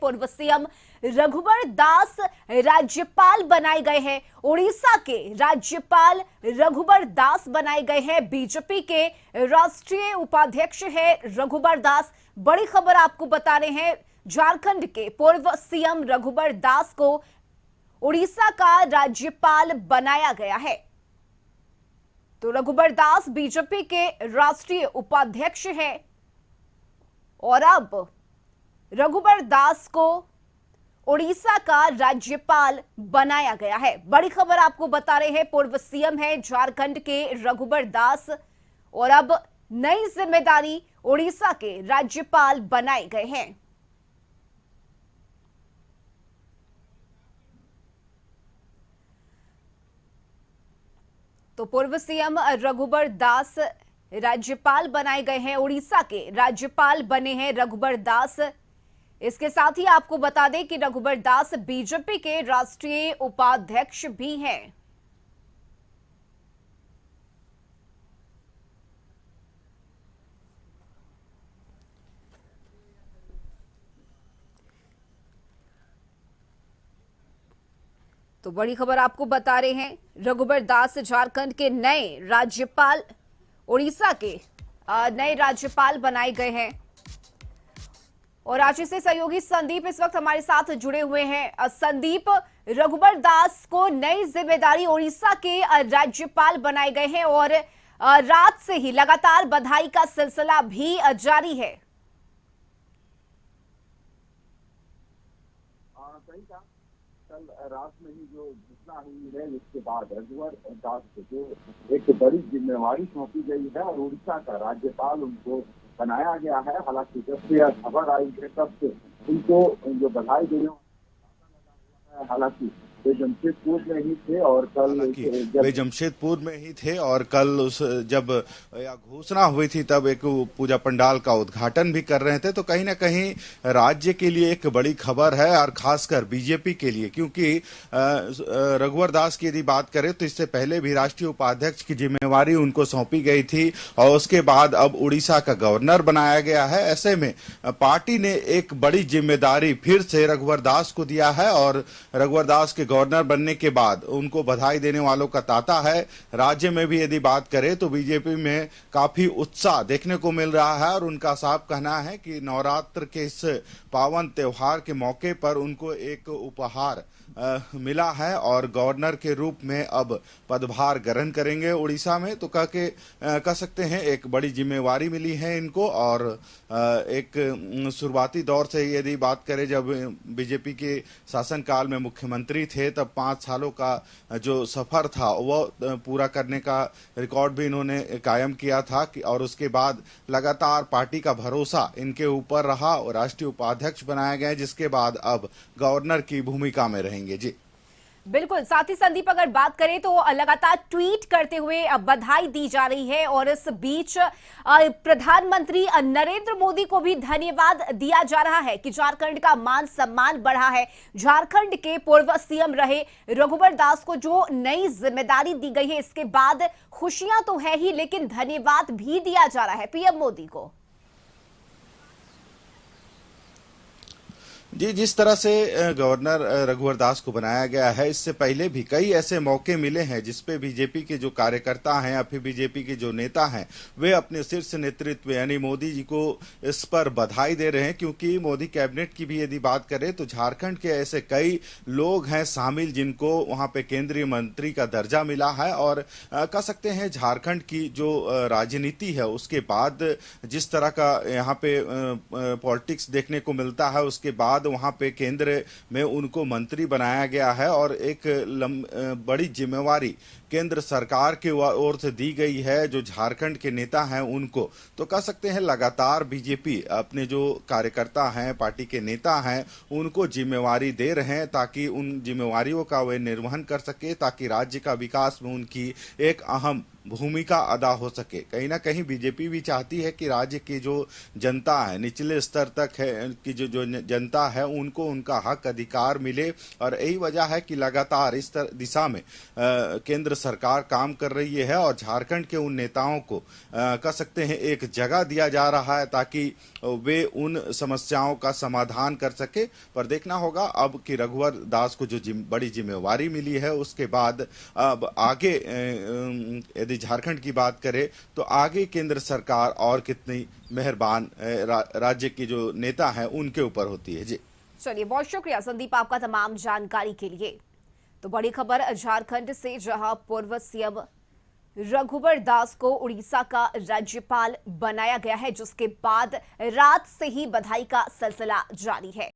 पूर्व सीएम रघुबर दास राज्यपाल बनाए गए हैं। उड़ीसा के राज्यपाल रघुबर दास बनाए गए हैं। बीजेपी के राष्ट्रीय उपाध्यक्ष है रघुबर दास। बड़ी खबर आपको बता रहे हैं, झारखंड के पूर्व सीएम रघुबर दास को उड़ीसा का राज्यपाल बनाया गया है। तो रघुबर दास बीजेपी के राष्ट्रीय उपाध्यक्ष हैं और अब रघुबर दास को उड़ीसा का राज्यपाल बनाया गया है। बड़ी खबर आपको बता रहे हैं, पूर्व सीएम है झारखंड के रघुबर दास और अब नई जिम्मेदारी उड़ीसा के राज्यपाल बनाए गए हैं। तो पूर्व सीएम रघुबर दास राज्यपाल बनाए गए हैं, उड़ीसा के राज्यपाल बने हैं रघुबर दास। इसके साथ ही आपको बता दें कि रघुबर दास बीजेपी के राष्ट्रीय उपाध्यक्ष भी हैं। तो बड़ी खबर आपको बता रहे हैं, रघुबर दास झारखंड के नए राज्यपाल, उड़ीसा के नए राज्यपाल बनाए गए हैं। और रांची से सहयोगी संदीप इस वक्त हमारे साथ जुड़े हुए हैं। संदीप, रघुबर दास को नई जिम्मेदारी उड़ीसा के राज्यपाल बनाए गए हैं और रात से ही लगातार बधाई का सिलसिला भी जारी है। कल रात में ही जो घटना हुई है, जिसके बाद रघुबर दास को जो एक बड़ी जिम्मेवारी सौंपी गई है और उड़ीसा का राज्यपाल उनको बनाया गया है। हालांकि जब से यह खबर आई है तब से उनको जो बधाई देने, हालांकि वे जमशेदपुर में ही थे और कल जब घोषणा हुई थी तब एक पूजा पंडाल का उद्घाटन भी कर रहे थे। तो कहीं ना कहीं राज्य के लिए एक बड़ी खबर है और खासकर बीजेपी के लिए, क्योंकि रघुबर दास की यदि बात करें तो इससे पहले भी राष्ट्रीय उपाध्यक्ष की जिम्मेवारी उनको सौंपी गई थी और उसके बाद अब उड़ीसा का गवर्नर बनाया गया है। ऐसे में पार्टी ने एक बड़ी जिम्मेदारी फिर से रघुबर दास को दिया है और रघुबर दास के गवर्नर बनने के बाद उनको बधाई देने वालों का तांता है। राज्य में भी यदि बात करें तो बीजेपी में काफी उत्साह देखने को मिल रहा है और उनका साफ कहना है कि नवरात्र के इस पावन त्योहार के मौके पर उनको एक उपहार मिला है और गवर्नर के रूप में अब पदभार ग्रहण करेंगे उड़ीसा में। तो कह सकते हैं एक बड़ी जिम्मेवारी मिली है इनको। और एक शुरुआती दौर से यदि बात करें, जब बीजेपी के शासनकाल में मुख्यमंत्री थे तब 5 सालों का जो सफर था वो पूरा करने का रिकॉर्ड भी इन्होंने कायम किया था और उसके बाद लगातार पार्टी का भरोसा इनके ऊपर रहा और राष्ट्रीय उपाध्यक्ष बनाया गया, जिसके बाद अब गवर्नर की भूमिका में रहेंगे। जी बिल्कुल। साथ ही संदीप, अगर बात करें तो लगातार ट्वीट करते हुए बधाई दी जा रही है और इस बीच प्रधानमंत्री नरेंद्र मोदी को भी धन्यवाद दिया जा रहा है कि झारखंड का मान सम्मान बढ़ा है। झारखंड के पूर्व सीएम रहे रघुबर दास को जो नई जिम्मेदारी दी गई है, इसके बाद खुशियां तो है ही, लेकिन धन्यवाद भी दिया जा रहा है पीएम मोदी को। जी, जिस तरह से गवर्नर रघुबर दास को बनाया गया है, इससे पहले भी कई ऐसे मौके मिले हैं जिसपे बीजेपी के जो कार्यकर्ता हैं या फिर बीजेपी के जो नेता हैं वे अपने शीर्ष नेतृत्व यानी मोदी जी को इस पर बधाई दे रहे हैं। क्योंकि मोदी कैबिनेट की भी यदि बात करें तो झारखंड के ऐसे कई लोग हैं शामिल जिनको वहां पे केंद्रीय मंत्री का दर्जा मिला है। और कह सकते हैं झारखंड की जो राजनीति है उसके बाद जिस तरह का यहाँ पे पॉलिटिक्स देखने को मिलता है, उसके बाद वहां पे केंद्र में उनको मंत्री बनाया गया है और एक बड़ी जिम्मेवारी केंद्र सरकार की ओर से दी गई है जो झारखंड के नेता हैं उनको। तो कह सकते हैं लगातार बीजेपी अपने जो कार्यकर्ता हैं, पार्टी के नेता हैं, उनको जिम्मेवारी दे रहे हैं ताकि उन जिम्मेवारियों का वे निर्वहन कर सके, ताकि राज्य का विकास में उनकी एक अहम भूमिका अदा हो सके। कहीं ना कहीं बीजेपी भी चाहती है कि राज्य की जो जनता है, निचले स्तर तक है कि जो जनता जनता है उनको उनका हक अधिकार मिले। और यही वजह है कि लगातार इस दिशा में केंद्र सरकार काम कर रही है और झारखंड के उन नेताओं को कह सकते हैं एक जगह दिया जा रहा है ताकि वे उन समस्याओं का समाधान कर सके। पर देखना होगा अब कि रघुवर दास को जो बड़ी जिम्मेवारी मिली है उसके बाद अब आगे यदि झारखंड की बात करें तो आगे केंद्र सरकार और कितनी मेहरबान राज्य के जो नेता हैं उनके ऊपर होती है। जी चलिए, बहुत शुक्रिया संदीप आपका तमाम जानकारी के लिए। तो बड़ी खबर झारखंड से, जहां पूर्व सीएम रघुवर दास को उड़ीसा का राज्यपाल बनाया गया है, जिसके बाद रात से ही बधाई का सिलसिला जारी है।